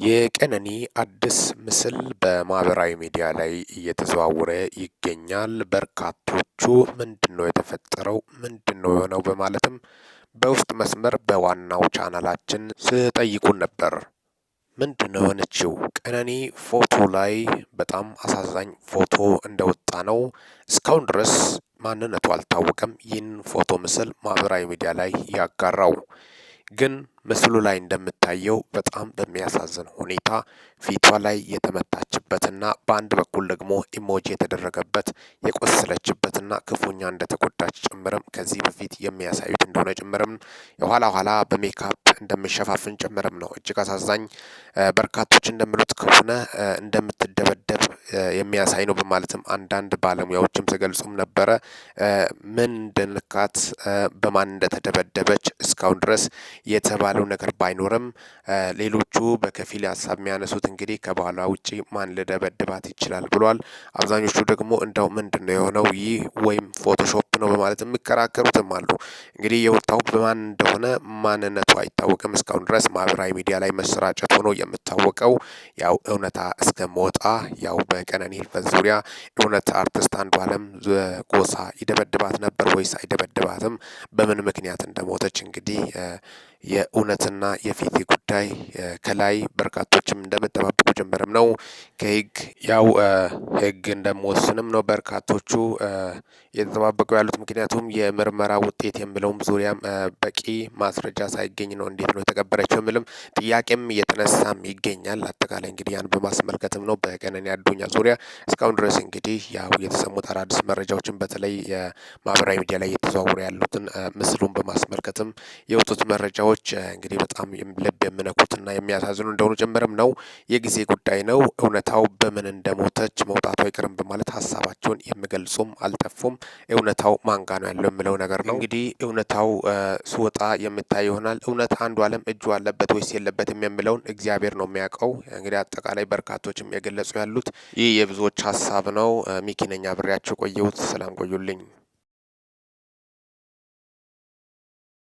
የቀነኒ አዲስ ምስል በማህበራዊ ሚዲያ ላይ እየተዘዋወረ ይገኛል። በርካቶቹ ምንድነው የተፈጠረው? ምንድነው የሆነው? በማለትም በውስጥ መስመር በዋናው ቻናላችን ስጠይቁን ነበር። ምንድነው የሆነችው? ቀነኒ ፎቶ ላይ በጣም አሳዛኝ ፎቶ እንደወጣ ነው። እስካሁን ድረስ ማንነቱ አልታወቀም። ይህን ፎቶ ምስል ማህበራዊ ሚዲያ ላይ ያጋራው ግን ምስሉ ላይ እንደምታየው በጣም በሚያሳዝን ሁኔታ ፊቷ ላይ የተመታችበትና በአንድ በኩል ደግሞ ኢሞጂ የተደረገበት የቆሰለችበትና ክፉኛ እንደተጎዳች ጭምርም ከዚህ በፊት የሚያሳዩት እንደሆነ ጭምርም የኋላ ኋላ በሜካፕ እንደሚሸፋፍን ጭምርም ነው። እጅግ አሳዛኝ፣ በርካቶች እንደሚሉት ከሆነ እንደምትደበደብ የሚያሳይ ነው በማለትም አንዳንድ ባለሙያዎችም ሲገልጹም ነበረ። ምን እንደነካት በማን እንደተደበደበች እስካሁን ድረስ የተባለው ነገር ባይኖርም ሌሎቹ በከፊል ሀሳብ የሚያነሱት እንግዲህ ከባሏ ውጪ ማን ልደበድባት ይችላል ብሏል። አብዛኞቹ ደግሞ እንደው ምንድነው የሆነው ይህ ወይም ፎቶሾፕ ነው በማለት የሚከራከሩትም አሉ። እንግዲህ የወጣው በማን እንደሆነ ማንነቱ አይታወቅም። እስካሁን ድረስ ማህበራዊ ሚዲያ ላይ መሰራጨት ሆኖ የምታወቀው ያው እውነታ እስከመወጣ ያው በቀነኒ ህልፈት ዙሪያ እውነት አርቲስት አንዷለም ጎሳ ይደበድባት ነበር ወይስ አይደበድባትም? በምን ምክንያት እንደሞተች እንግዲህ የእውነትና የፊት ጉዳይ ከላይ በርካቶችም እንደምጠባበቁ ጀምረም ነው። ከህግ ያው ህግ እንደምወስንም ነው በርካቶቹ የተጠባበቁ ያሉት። ምክንያቱም የምርመራ ውጤት የሚለውም ዙሪያም በቂ ማስረጃ ሳይገኝ ነው እንዴት ነው የተቀበረችው የሚልም ጥያቄም እየተነሳም ይገኛል። አጠቃላይ እንግዲህ ያን በማስመልከትም ነው በቀነኒ አዱኛ ዙሪያ እስካሁን ድረስ እንግዲህ ያው የተሰሙት አዳዲስ መረጃዎችን በተለይ የማህበራዊ ሚዲያ ላይ እየተዘዋወሩ ያሉትን ምስሉን በማስመልከትም የወጡት መረጃዎች እንግዲህ በጣም ልብ የሚነኩትና የሚያሳዝኑ እንደሆኑ ጭምርም ነው። የጊዜ ጉዳይ ነው። እውነታው በምን እንደሞተች መውጣቱ አይቀርም በማለት ሀሳባቸውን የሚገልጹም አልጠፉም። እውነታው ማን ጋ ነው ያለው የሚለው ነገር ነው እንግዲህ እውነታው ሲወጣ የምታይ ይሆናል። እውነት አንዷለም እጁ አለበት ወይስ የለበትም የሚለውን እግዚአብሔር ነው የሚያውቀው። እንግዲህ አጠቃላይ በርካቶችም የገለጹ ያሉት ይህ የብዙዎች ሀሳብ ነው። ሚኪ ነኝ አብሬያቸው ቆየሁት። ሰላም ቆዩልኝ።